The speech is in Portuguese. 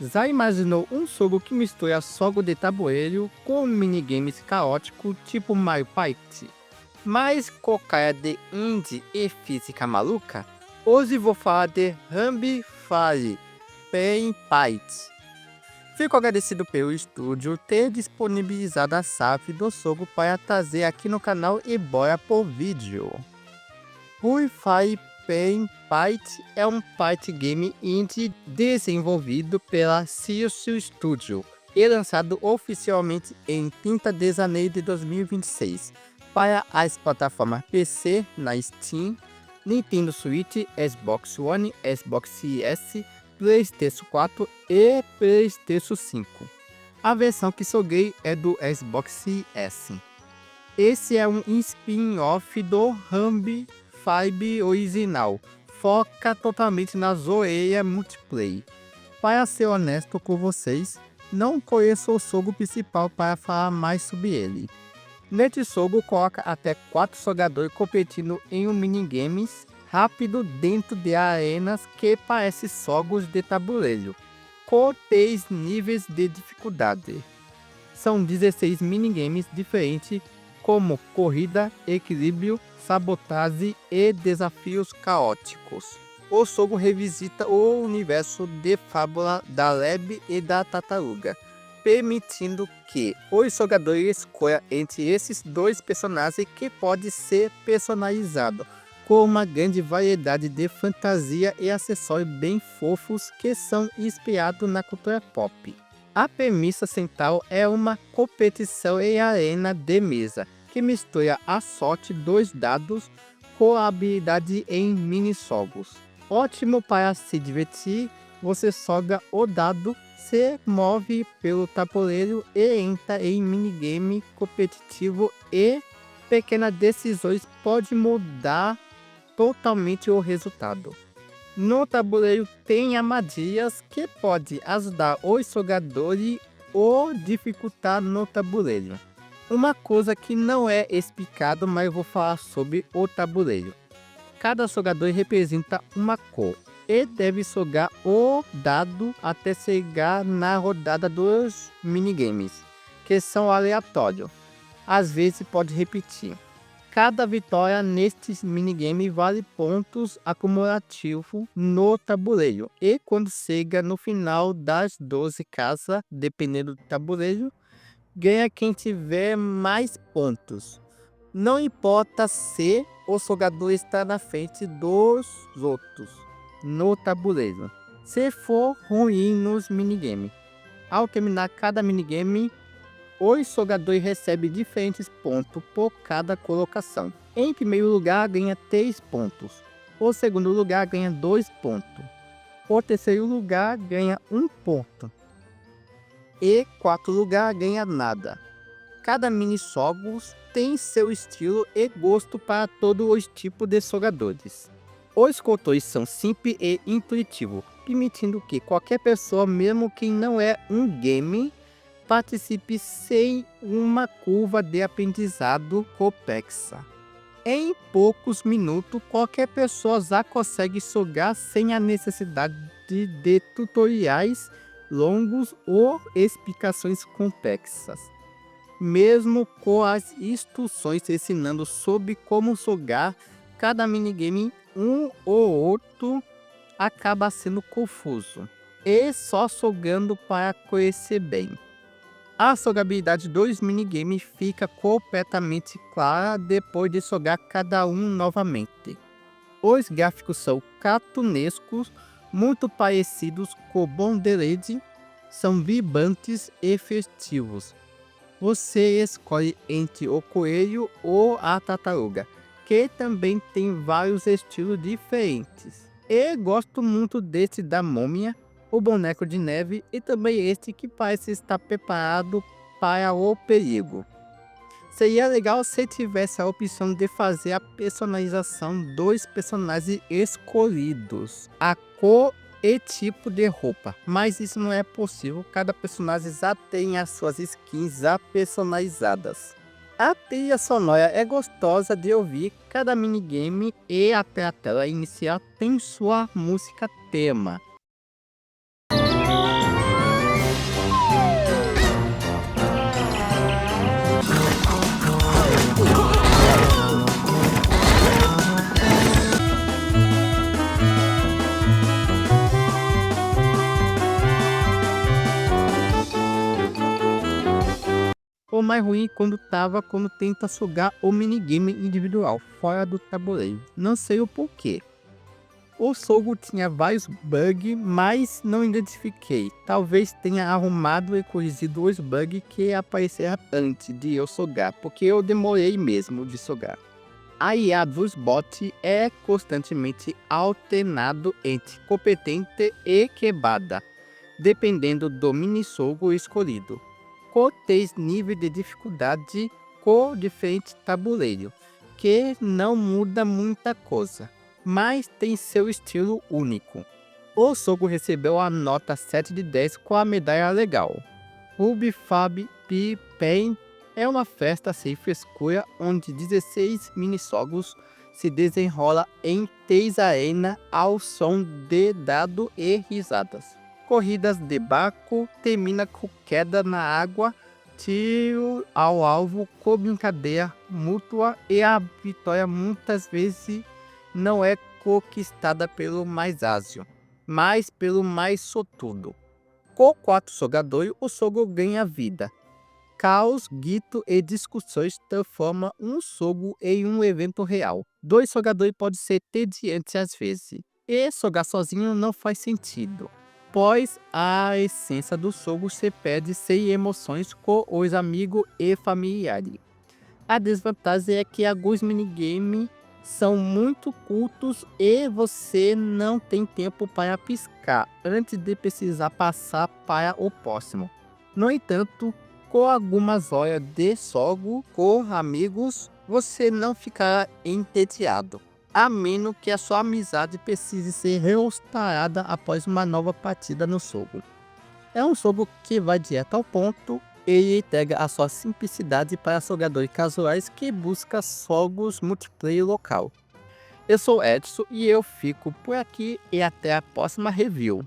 Já imaginou um jogo que mistura jogo de tabuleiro com minigames caóticos tipo Mario Party? Mas com cara de indie e física maluca? Hoje vou falar de Rambi Fire Pain Fight. Fico agradecido pelo estúdio ter disponibilizado a chave do jogo para trazer aqui no canal e bora pro vídeo. Wi-Fi Pain Fight é um party game indie desenvolvido pela Silcio Studio e lançado oficialmente em 30 de janeiro de 2026 para as plataformas PC na Steam, Nintendo Switch, Xbox One, Xbox Series S, PlayStation 4 e PlayStation 5. A versão que joguei é do Xbox Series S. Esse é um spin-off do Rambi 5 original, foca totalmente na zoeira multiplayer. Para ser honesto com vocês, não conheço o jogo principal para falar mais sobre ele. Neste jogo coloca até 4 jogadores competindo em um minigames rápido dentro de arenas que parecem jogos de tabuleiro, com 3 níveis de dificuldade. São 16 minigames diferentes como corrida, equilíbrio, sabotagem e desafios caóticos. O jogo revisita o universo de fábula da lebre e da tartaruga, permitindo que os jogadores escolham entre esses dois personagens que pode ser personalizado, com uma grande variedade de fantasia e acessórios bem fofos que são inspirados na cultura pop. A premissa central é uma competição em arena de mesa, que mistura a sorte dos dados com a habilidade em mini-jogos. Ótimo para se divertir, você joga o dado, se move pelo tabuleiro e entra em minigame competitivo e pequenas decisões podem mudar totalmente o resultado. No tabuleiro tem armadilhas que podem ajudar os jogadores ou dificultar no tabuleiro. Uma coisa que não é explicado, mas eu vou falar sobre o tabuleiro. Cada jogador representa uma cor e deve jogar o dado até chegar na rodada dos minigames, que são aleatórios. Às vezes pode repetir. Cada vitória nestes minigame vale pontos acumulativos no tabuleiro. E quando chega no final das 12 casas, dependendo do tabuleiro, ganha quem tiver mais pontos. Não importa se o jogador está na frente dos outros no tabuleiro, se for ruim nos minigames. Ao terminar cada minigame, os jogadores recebem diferentes pontos por cada colocação. Em primeiro lugar ganha 3 pontos, o segundo lugar ganha 2 pontos, o terceiro lugar ganha 1 ponto e quarto lugar ganha nada. Cada mini-jogos tem seu estilo e gosto para todos os tipos de jogadores. Os controles são simples e intuitivos, permitindo que qualquer pessoa, mesmo quem não é um game, participe sem uma curva de aprendizado complexa. Em poucos minutos, qualquer pessoa já consegue jogar sem a necessidade de tutoriais longos ou explicações complexas. Mesmo com as instruções ensinando sobre como jogar cada minigame, um ou outro acaba sendo confuso, e só jogando para conhecer bem. A jogabilidade dos minigames fica completamente clara depois de jogar cada um novamente. Os gráficos são cartunescos, muito parecidos com Borderlands, são vibrantes e festivos. Você escolhe entre o coelho ou a tartaruga, que também tem vários estilos diferentes. E gosto muito desse da múmia, o boneco de neve e também este que parece estar preparado para o perigo. Seria legal se tivesse a opção de fazer a personalização dos personagens escolhidos, a cor e tipo de roupa, mas isso não é possível, cada personagem já tem as suas skins já personalizadas. A trilha sonora é gostosa de ouvir, cada minigame e até a tela inicial tem sua música tema. ou mais ruim quando tenta jogar o minigame individual, fora do tabuleiro. Não sei o porquê. O jogo tinha vários bugs, mas não identifiquei. Talvez tenha arrumado e corrigido os bugs que apareceram antes de eu jogar, porque eu demorei mesmo de jogar. A IA dos bots é constantemente alternado entre competente e quebrada, dependendo do mini-jogo escolhido, com 3 níveis de dificuldade com diferente tabuleiro, que não muda muita coisa, mas tem seu estilo único. O jogo recebeu a nota 7 de 10 com a medalha legal. Ruby Fab Pi Pain é uma festa sem frescura onde 16 mini-jogos se desenrola em 3 arenas ao som de dado e risadas. Corridas de barco termina com queda na água, tiro ao alvo com brincadeira mútua e a vitória muitas vezes não é conquistada pelo mais ágil, mas pelo mais sortudo. Com 4 jogadores, o jogo ganha vida. Caos, grito e discussões transformam um jogo em um evento real. 2 jogadores pode ser tediante às vezes, e jogar sozinho não faz sentido, pois a essência do jogo se perde sem emoções com os amigos e familiares. A desvantagem é que alguns minigames são muito curtos e você não tem tempo para piscar antes de precisar passar para o próximo. No entanto, com algumas horas de jogo com amigos, você não ficará entediado, a menos que a sua amizade precise ser restaurada após uma nova partida no jogo. É um jogo que vai direto ao ponto. Ele entrega a sua simplicidade para jogadores casuais que buscam jogos multiplayer local. Eu sou Edson e eu fico por aqui e até a próxima review.